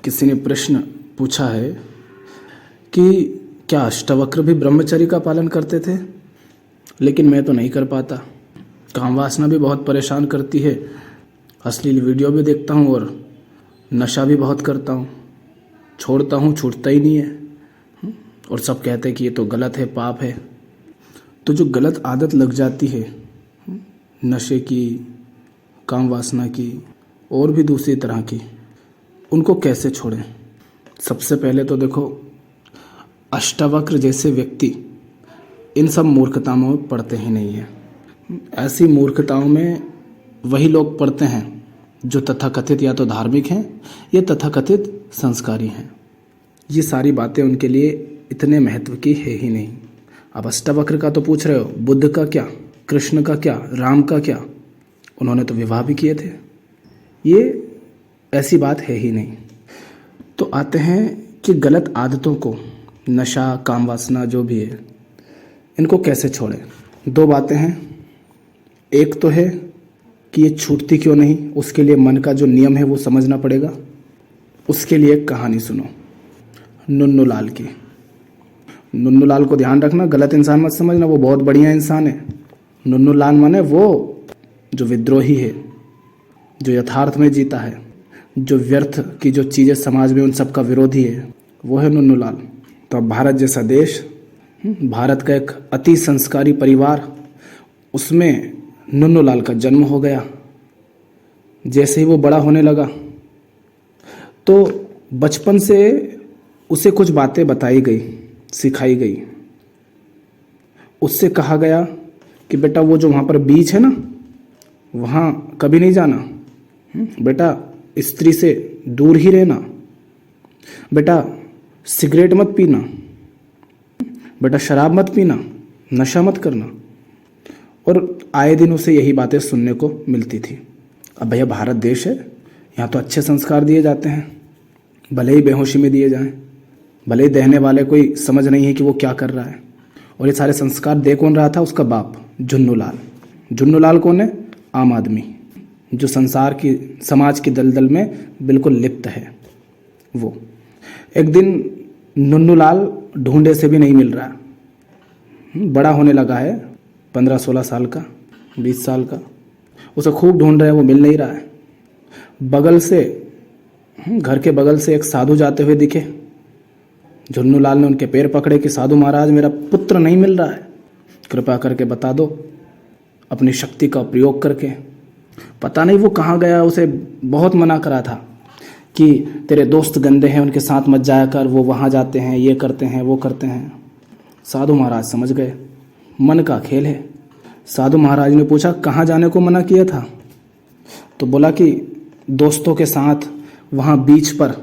किसी ने प्रश्न पूछा है कि क्या अष्टावक्र भी ब्रह्मचर्य का पालन करते थे, लेकिन मैं तो नहीं कर पाता। काम वासना भी बहुत परेशान करती है, अश्लील वीडियो भी देखता हूँ और नशा भी बहुत करता हूँ, छोड़ता हूँ छूटता ही नहीं है। और सब कहते हैं कि ये तो गलत है, पाप है। तो जो गलत आदत लग जाती है नशे की, काम वासना की और भी दूसरी तरह की, उनको कैसे छोड़ें? सबसे पहले तो देखो, अष्टावक्र जैसे व्यक्ति इन सब मूर्खताओं में पड़ते ही नहीं हैं। ऐसी मूर्खताओं में वही लोग पड़ते हैं जो तथाकथित या तो धार्मिक हैं या तथाकथित संस्कारी हैं। ये सारी बातें उनके लिए इतने महत्व की है ही नहीं। अब अष्टावक्र का तो पूछ रहे हो, बुद्ध का क्या, कृष्ण का क्या, राम का क्या? उन्होंने तो विवाह भी किए थे। ये ऐसी बात है ही नहीं। तो आते हैं कि गलत आदतों को, नशा, काम वासना जो भी है, इनको कैसे छोड़ें। दो बातें हैं। एक तो है कि ये छूटती क्यों नहीं, उसके लिए मन का जो नियम है वो समझना पड़ेगा। उसके लिए एक कहानी सुनो, नुन्नू लाल की। नुन्नू लाल को ध्यान रखना, गलत इंसान मत समझना, वो बहुत बढ़िया इंसान है। नुन्नू लाल माने वो जो विद्रोही है, जो यथार्थ में जीता है, जो व्यर्थ की जो चीज़ें समाज में उन सब का विरोधी है, वो है नुन्नू लाल। तो अब भारत जैसा देश, भारत का एक अति संस्कारी परिवार, उसमें नुन्नू लाल का जन्म हो गया। जैसे ही वो बड़ा होने लगा तो बचपन से उसे कुछ बातें बताई गई, सिखाई गई। उससे कहा गया कि बेटा वो जो वहाँ पर बीच है ना, वहाँ कभी नहीं जाना। बेटा स्त्री से दूर ही रहना। बेटा सिगरेट मत पीना। बेटा शराब मत पीना, नशा मत करना। और आए दिन उसे यही बातें सुनने को मिलती थी। अब भैया भारत देश है, यहाँ तो अच्छे संस्कार दिए जाते हैं, भले ही बेहोशी में दिए जाएं, भले ही देने वाले कोई समझ नहीं है कि वो क्या कर रहा है। और ये सारे संस्कार दे कौन रहा था? उसका बाप झुन्नू लाल। झुन्नू लाल कौन है? आम आदमी, जो संसार की, समाज की दलदल में बिल्कुल लिप्त है। वो एक दिन नुन्नू लाल ढूंढे से भी नहीं मिल रहा, बड़ा होने लगा है, 15-16 साल का, 20 साल का। उसे खूब ढूंढ रहे हैं, वो मिल नहीं रहा है। बगल से, घर के बगल से एक साधु जाते हुए दिखे। झुन्नू लाल ने उनके पैर पकड़े कि साधु महाराज, मेरा पुत्र नहीं मिल रहा है, कृपा करके बता दो, अपनी शक्ति का प्रयोग करके। पता नहीं वो कहाँ गया, उसे बहुत मना करा था कि तेरे दोस्त गंदे हैं, उनके साथ मत जाया कर, वो वहाँ जाते हैं, ये करते हैं, वो करते हैं। साधु महाराज समझ गए, मन का खेल है। साधु महाराज ने पूछा कहाँ जाने को मना किया था? तो बोला कि दोस्तों के साथ वहाँ बीच पर,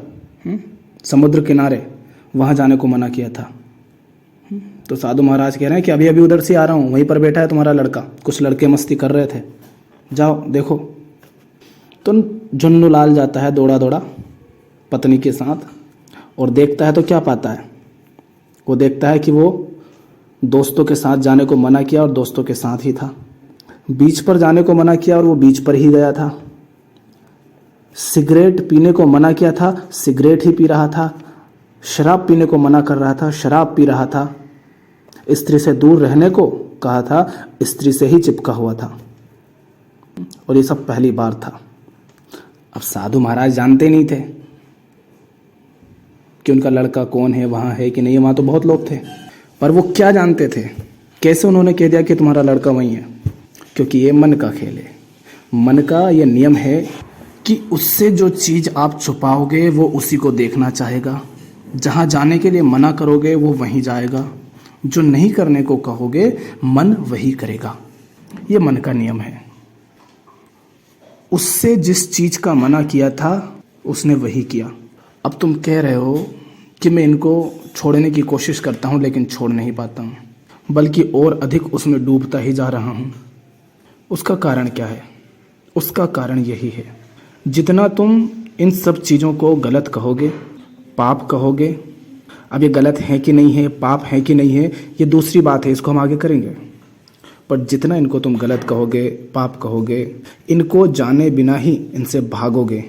समुद्र किनारे, वहाँ जाने को मना किया था। तो साधु महाराज कह रहे हैं कि अभी अभी उधर से आ रहा हूँ, वहीं पर बैठा है तुम्हारा लड़का, कुछ लड़के मस्ती कर रहे थे, जाओ देखो। तो झुन्नू लाल जाता है दौड़ा दौड़ा पत्नी के साथ, और देखता है तो क्या पाता है? वो देखता है कि वो दोस्तों के साथ जाने को मना किया और दोस्तों के साथ ही था। बीच पर जाने को मना किया और वो बीच पर ही गया था। सिगरेट पीने को मना किया था, सिगरेट ही पी रहा था। शराब पीने को मना कर रहा था, शराब पी रहा था। स्त्री से दूर रहने को कहा था, स्त्री से ही चिपका हुआ था। और ये सब पहली बार था। अब साधु महाराज जानते नहीं थे कि उनका लड़का कौन है, वहाँ है कि नहीं। वहाँ तो बहुत लोग थे, पर वो क्या जानते थे? कैसे उन्होंने कह दिया कि तुम्हारा लड़का वहीं है? क्योंकि ये मन का खेल है। मन का ये नियम है कि उससे जो चीज़ आप छुपाओगे वो उसी को देखना चाहेगा। जहाँ जाने के लिए मना करोगे वो वहीं जाएगा, जो नहीं करने को कहोगे मन वही करेगा। ये मन का नियम है। उससे जिस चीज़ का मना किया था उसने वही किया। अब तुम कह रहे हो कि मैं इनको छोड़ने की कोशिश करता हूँ लेकिन छोड़ नहीं पाता हूँ, बल्कि और अधिक उसमें डूबता ही जा रहा हूँ। उसका कारण क्या है? उसका कारण यही है, जितना तुम इन सब चीज़ों को गलत कहोगे, पाप कहोगे, अब ये गलत है कि नहीं है, पाप है कि नहीं है, ये दूसरी बात है, इसको हम आगे करेंगे। पर जितना इनको तुम गलत कहोगे, पाप कहोगे, इनको जाने बिना ही इनसे भागोगे,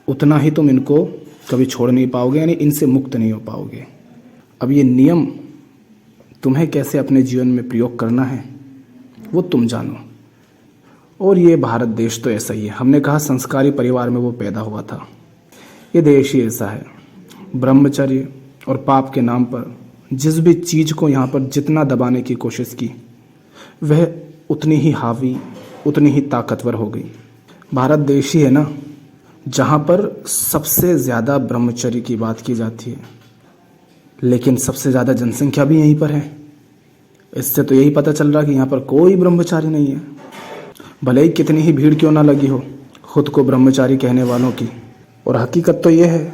उतना ही तुम इनको कभी छोड़ नहीं पाओगे, यानी इनसे मुक्त नहीं हो पाओगे। अब ये नियम तुम्हें कैसे अपने जीवन में प्रयोग करना है वो तुम जानो। और ये भारत देश तो ऐसा ही है। हमने कहा संस्कारी परिवार में वो पैदा हुआ था। ये देश ही ऐसा है। ब्रह्मचर्य और पाप के नाम पर जिस भी चीज़ को यहाँ पर जितना दबाने की कोशिश की वह उतनी ही हावी, उतनी ही ताकतवर हो गई। भारत देश ही है ना जहाँ पर सबसे ज़्यादा ब्रह्मचर्य की बात की जाती है, लेकिन सबसे ज़्यादा जनसंख्या भी यहीं पर है। इससे तो यही पता चल रहा कि यहाँ पर कोई ब्रह्मचारी नहीं है, भले ही कितनी ही भीड़ क्यों ना लगी हो खुद को ब्रह्मचारी कहने वालों की। और हकीकत तो ये है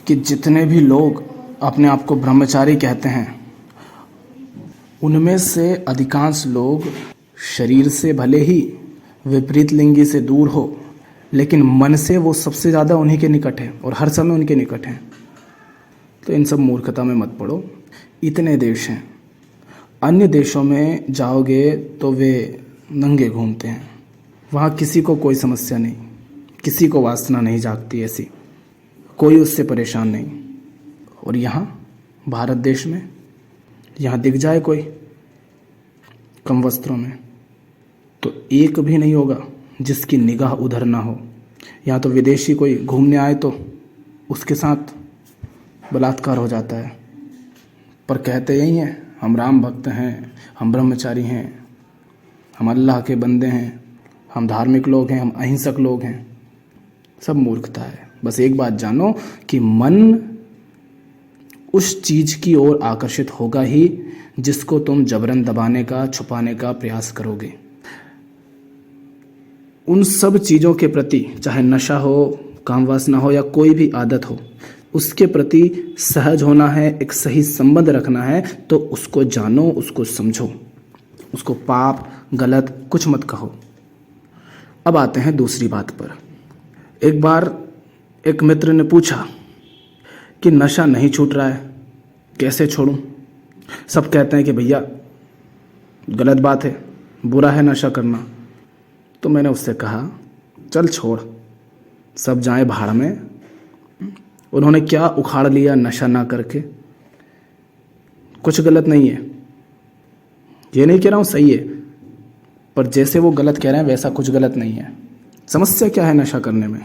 कि जितने भी लोग अपने आप को ब्रह्मचारी कहते हैं उनमें से अधिकांश लोग शरीर से भले ही विपरीत लिंगी से दूर हो, लेकिन मन से वो सबसे ज़्यादा उन्हीं के निकट है और हर समय उनके निकट हैं। तो इन सब मूर्खता में मत पड़ो। इतने देश हैं, अन्य देशों में जाओगे तो वे नंगे घूमते हैं, वहाँ किसी को कोई समस्या नहीं, किसी को वासना नहीं जागती ऐसी, कोई उससे परेशान नहीं। और यहाँ भारत देश में यहाँ दिख जाए कोई कम वस्त्रों में तो एक भी नहीं होगा जिसकी निगाह उधर ना हो। यहाँ तो विदेशी कोई घूमने आए तो उसके साथ बलात्कार हो जाता है। पर कहते यही हैं, हम राम भक्त हैं, हम ब्रह्मचारी हैं, हम अल्लाह के बंदे हैं, हम धार्मिक लोग हैं, हम अहिंसक लोग हैं। सब मूर्खता है। बस एक बात जानो कि मन उस चीज़ की ओर आकर्षित होगा ही जिसको तुम जबरन दबाने का, छुपाने का प्रयास करोगे। उन सब चीज़ों के प्रति, चाहे नशा हो, काम वासना हो या कोई भी आदत हो, उसके प्रति सहज होना है, एक सही संबंध रखना है, तो उसको जानो, उसको समझो, उसको पाप गलत कुछ मत कहो। अब आते हैं दूसरी बात पर। एक बार एक मित्र ने पूछा कि नशा नहीं छूट रहा है, कैसे छोड़ूं? सब कहते हैं कि भैया गलत बात है, बुरा है नशा करना। तो मैंने उससे कहा चल छोड़, सब जाए भाड़ में। उन्होंने क्या उखाड़ लिया नशा ना करके। कुछ गलत नहीं है, ये नहीं कह रहा हूँ सही है, पर जैसे वो गलत कह रहे हैं वैसा कुछ गलत नहीं है। समस्या क्या है नशा करने में?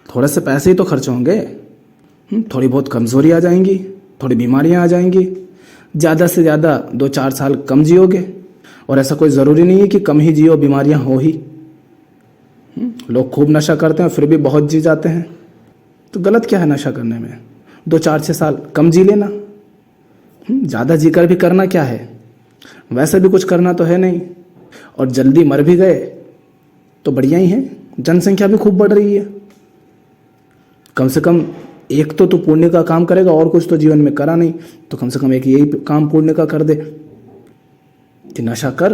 थोड़े से पैसे ही तो खर्च होंगे, थोड़ी बहुत कमज़ोरी आ जाएंगी, थोड़ी बीमारियां आ जाएंगी, ज़्यादा से ज़्यादा 2-4 साल कम जियोगे। और ऐसा कोई ज़रूरी नहीं है कि कम ही जियो, बीमारियां हो ही। लोग खूब नशा करते हैं फिर भी बहुत जी जाते हैं। तो गलत क्या है नशा करने में? 2-4-6 साल कम जी लेना, ज़्यादा जी कर भी करना क्या है? वैसे भी कुछ करना तो है नहीं, और जल्दी मर भी गए तो बढ़िया ही है। जनसंख्या भी खूब बढ़ रही है, कम से कम एक तो तू पुण्य का काम करेगा, और कुछ तो जीवन में करा नहीं, तो कम से कम एक यही काम पुण्य का कर दे कि नशा कर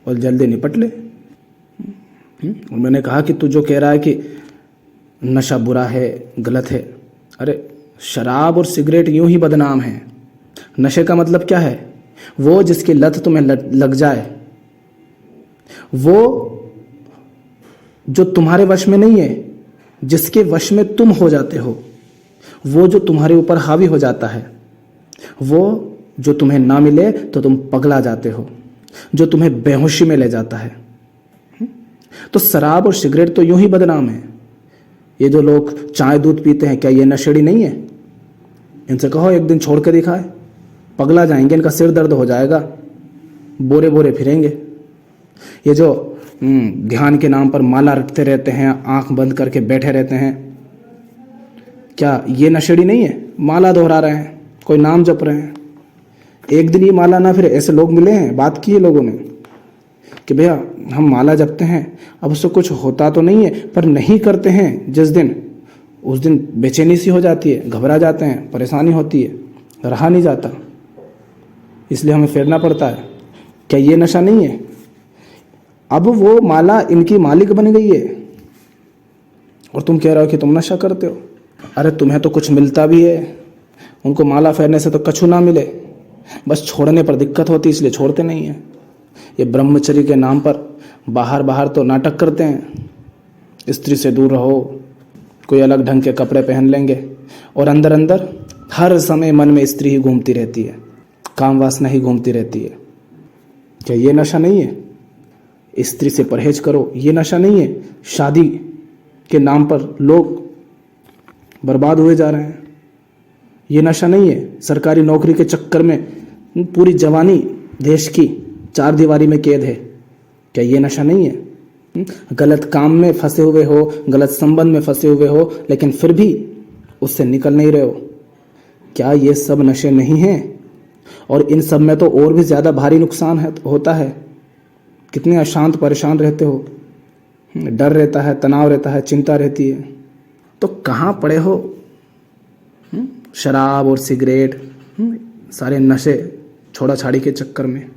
और जल्दी निपट ले। और मैंने कहा कि तू जो कह रहा है कि नशा बुरा है, गलत है, अरे शराब और सिगरेट यूं ही बदनाम है। नशे का मतलब क्या है? वो जिसकी लत तुम्हें लग जाए, वो जो तुम्हारे वश में नहीं है, जिसके वश में तुम हो जाते हो, वो जो तुम्हारे ऊपर हावी हो जाता है, वो जो तुम्हें ना मिले तो तुम पगला जाते हो, जो तुम्हें बेहोशी में ले जाता है। तो शराब और सिगरेट तो यूं ही बदनाम है। ये जो लोग चाय दूध पीते हैं, क्या ये नशेड़ी नहीं है? इनसे कहो एक दिन छोड़ के दिखाए, पगला जाएंगे, इनका सिर दर्द हो जाएगा, बोरे बोरे फिरेंगे। ये जो ध्यान के नाम पर माला रखते रहते हैं, आंख बंद करके बैठे रहते हैं, क्या ये नशेड़ी नहीं है? माला दोहरा रहे हैं, कोई नाम जप रहे हैं। एक दिन ये माला ना फिर ऐसे लोग मिले हैं, बात की है लोगों ने कि भैया हम माला जपते हैं, अब उससे कुछ होता तो नहीं है, पर नहीं करते हैं जिस दिन, उस दिन बेचैनी सी हो जाती है, घबरा जाते हैं, परेशानी होती है, रहा नहीं जाता, इसलिए हमें फेरना पड़ता है। क्या ये नशा नहीं है? अब वो माला इनकी मालिक बन गई है और तुम कह रहे हो कि तुम नशा करते हो। अरे तुम्हें तो कुछ मिलता भी है, उनको माला फेरने से तो कछु ना मिले, बस छोड़ने पर दिक्कत होती है इसलिए छोड़ते नहीं हैं। ये ब्रह्मचर्य के नाम पर बाहर बाहर तो नाटक करते हैं, स्त्री से दूर रहो, कोई अलग ढंग के कपड़े पहन लेंगे और अंदर अंदर हर समय मन में स्त्री ही घूमती रहती है, काम वासना ही घूमती रहती है। क्या ये नशा नहीं है? स्त्री से परहेज करो, ये नशा नहीं है? शादी के नाम पर लोग बर्बाद हुए जा रहे हैं, ये नशा नहीं है? सरकारी नौकरी के चक्कर में पूरी जवानी देश की चार दीवारी में कैद है, क्या ये नशा नहीं है? गलत काम में फंसे हुए हो, गलत संबंध में फंसे हुए हो, लेकिन फिर भी उससे निकल नहीं रहे हो, क्या ये सब नशे नहीं हैं? और इन सब में तो और भी ज़्यादा भारी नुकसान होता है। कितने अशांत परेशान रहते हो, डर रहता है, तनाव रहता है, चिंता रहती है। तो कहाँ पड़े हो? शराब और सिगरेट, सारे नशे छोड़ा छाड़ी के चक्कर में।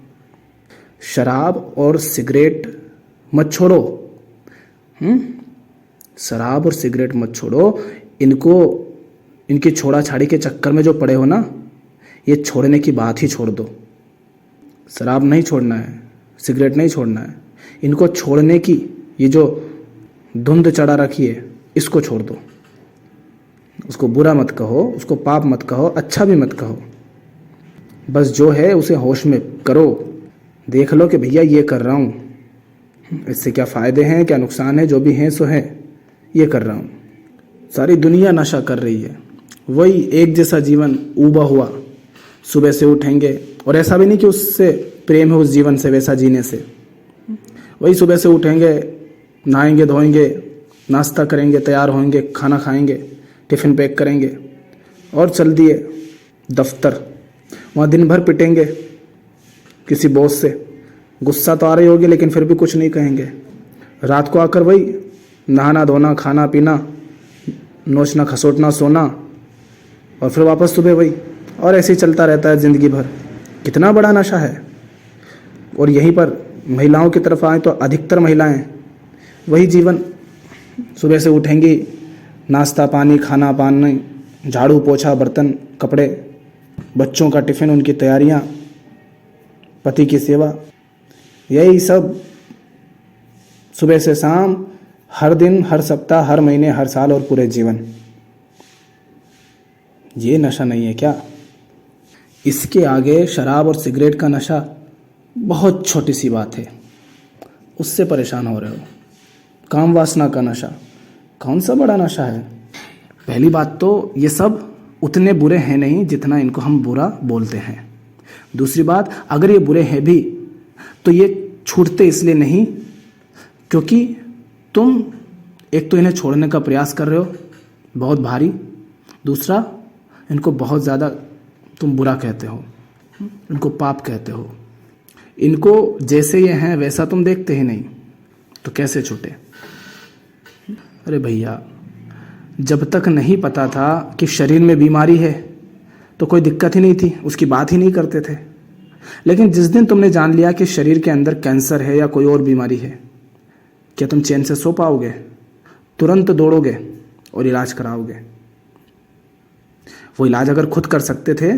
शराब और सिगरेट मत छोड़ो, शराब और सिगरेट मत छोड़ो, इनकी छोड़ा छाड़ी के चक्कर में जो पड़े हो ना, ये छोड़ने की बात ही छोड़ दो। शराब नहीं छोड़ना है, सिगरेट नहीं छोड़ना है, इनको छोड़ने की ये जो धुंध चढ़ा रखी है, इसको छोड़ दो। उसको बुरा मत कहो, उसको पाप मत कहो, अच्छा भी मत कहो, बस जो है उसे होश में करो। देख लो कि भैया ये कर रहा हूँ, इससे क्या फ़ायदे हैं, क्या नुकसान है, जो भी हैं सो है, ये कर रहा हूँ। सारी दुनिया नशा कर रही है, वही एक जैसा जीवन ऊबा हुआ। सुबह से उठेंगे, और ऐसा भी नहीं कि उससे प्रेम है उस जीवन से, वैसा जीने से। वही सुबह से उठेंगे, नहाएंगे धोएंगे, नाश्ता करेंगे, तैयार होंगे, खाना खाएंगे, टिफ़िन पैक करेंगे और चल दिए दफ्तर। वहाँ दिन भर पिटेंगे किसी बॉस से, गुस्सा तो आ रही होगी लेकिन फिर भी कुछ नहीं कहेंगे। रात को आकर वही नहाना धोना, खाना पीना, नोचना खसोटना, सोना, और फिर वापस सुबह वही, और ऐसे ही चलता रहता है ज़िंदगी भर। कितना बड़ा नशा है। और यहीं पर महिलाओं की तरफ आए तो अधिकतर महिलाएं वही जीवन, सुबह से उठेंगी, नाश्ता पानी, खाना पानी, झाड़ू पोछा, बर्तन कपड़े, बच्चों का टिफ़िन, उनकी तैयारियां, पति की सेवा, यही सब सुबह से शाम, हर दिन, हर सप्ताह, हर महीने, हर साल और पूरे जीवन। ये नशा नहीं है क्या? इसके आगे शराब और सिगरेट का नशा बहुत छोटी सी बात है, उससे परेशान हो रहे हो। काम वासना का नशा कौन सा बड़ा नशा है? पहली बात तो ये सब उतने बुरे हैं नहीं जितना इनको हम बुरा बोलते हैं। दूसरी बात, अगर ये बुरे हैं भी तो ये छूटते इसलिए नहीं क्योंकि तुम एक तो इन्हें छोड़ने का प्रयास कर रहे हो बहुत भारी, दूसरा इनको बहुत ज़्यादा तुम बुरा कहते हो, इनको पाप कहते हो। इनको जैसे ये हैं वैसा तुम देखते ही नहीं, तो कैसे छूटे? अरे भैया, जब तक नहीं पता था कि शरीर में बीमारी है तो कोई दिक्कत ही नहीं थी, उसकी बात ही नहीं करते थे। लेकिन जिस दिन तुमने जान लिया कि शरीर के अंदर कैंसर है या कोई और बीमारी है, क्या तुम चैन से सो पाओगे? तुरंत दौड़ोगे और इलाज कराओगे। वो इलाज अगर खुद कर सकते थे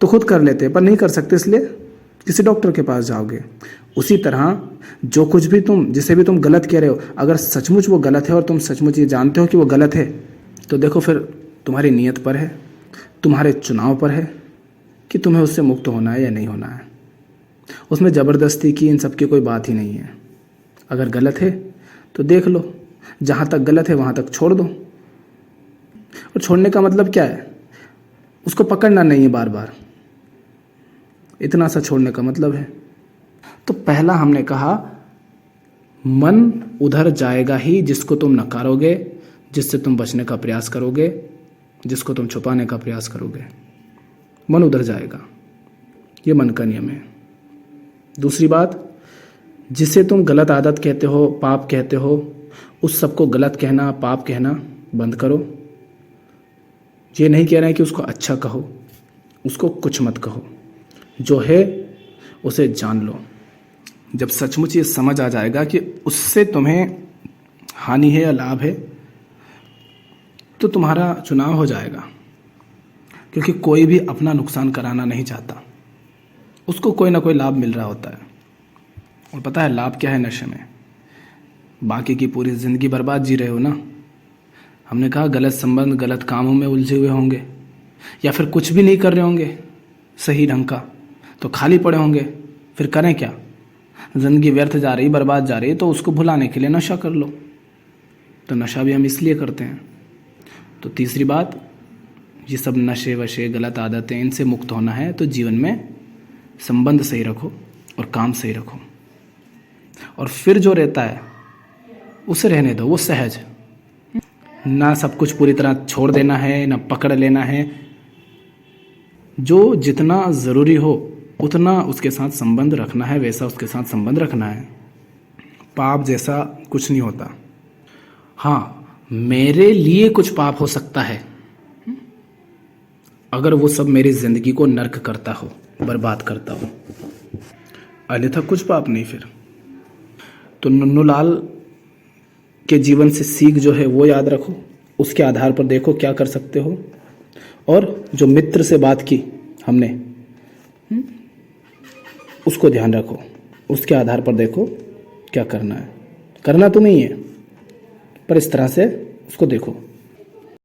तो खुद कर लेते, पर नहीं कर सकते इसलिए किसी डॉक्टर के पास जाओगे। उसी तरह जो कुछ भी जिसे भी तुम गलत कह रहे हो, अगर सचमुच वो गलत है और तुम सचमुच ये जानते हो कि वो गलत है, तो देखो फिर तुम्हारी नीयत पर है, तुम्हारे चुनाव पर है कि तुम्हें उससे मुक्त होना है या नहीं होना है। उसमें ज़बरदस्ती की, इन सब की कोई बात ही नहीं है। अगर गलत है तो देख लो, जहाँ तक गलत है वहाँ तक छोड़ दो। और छोड़ने का मतलब क्या है? उसको पकड़ना नहीं है बार बार, इतना सा छोड़ने का मतलब है। तो पहला हमने कहा, मन उधर जाएगा ही जिसको तुम नकारोगे, जिससे तुम बचने का प्रयास करोगे, जिसको तुम छुपाने का प्रयास करोगे, मन उधर जाएगा। ये मन का नियम है। दूसरी बात, जिसे तुम गलत आदत कहते हो, पाप कहते हो, उस सबको गलत कहना, पाप कहना बंद करो। ये नहीं कह रहे हैं कि उसको अच्छा कहो, उसको कुछ मत कहो, जो है उसे जान लो। जब सचमुच ये समझ आ जाएगा कि उससे तुम्हें हानि है या लाभ है, तो तुम्हारा चुनाव हो जाएगा। क्योंकि कोई भी अपना नुकसान कराना नहीं चाहता, उसको कोई ना कोई लाभ मिल रहा होता है। और पता है लाभ क्या है नशे में? बाकी की पूरी ज़िंदगी बर्बाद जी रहे हो ना। हमने कहा गलत संबंध, गलत कामों में उलझे हुए होंगे, या फिर कुछ भी नहीं कर रहे होंगे सही ढंग का, तो खाली पड़े होंगे। फिर करें क्या? ज़िंदगी व्यर्थ जा रही, बर्बाद जा रही, तो उसको भुलाने के लिए नशा कर लो। तो नशा भी हम इसलिए करते हैं। तो तीसरी बात, ये सब नशे वशे गलत आदतें, इनसे मुक्त होना है तो जीवन में संबंध सही रखो और काम सही रखो। और फिर जो रहता है उसे रहने दो, वो सहज। ना सब कुछ पूरी तरह छोड़ देना है, ना पकड़ लेना है। जो जितना ज़रूरी हो उतना उसके साथ संबंध रखना है, वैसा उसके साथ संबंध रखना है। पाप जैसा कुछ नहीं होता। हाँ, मेरे लिए कुछ पाप हो सकता है अगर वो सब मेरी ज़िंदगी को नर्क करता हो, बर्बाद करता हो, अन्यथा कुछ पाप नहीं। फिर तो नन्नूलाल के जीवन से सीख जो है वो याद रखो, उसके आधार पर देखो क्या कर सकते हो। और जो मित्र से बात की हमने, उसको ध्यान रखो, उसके आधार पर देखो क्या करना है। करना तुम्हें ही है, पर इस तरह से उसको देखो।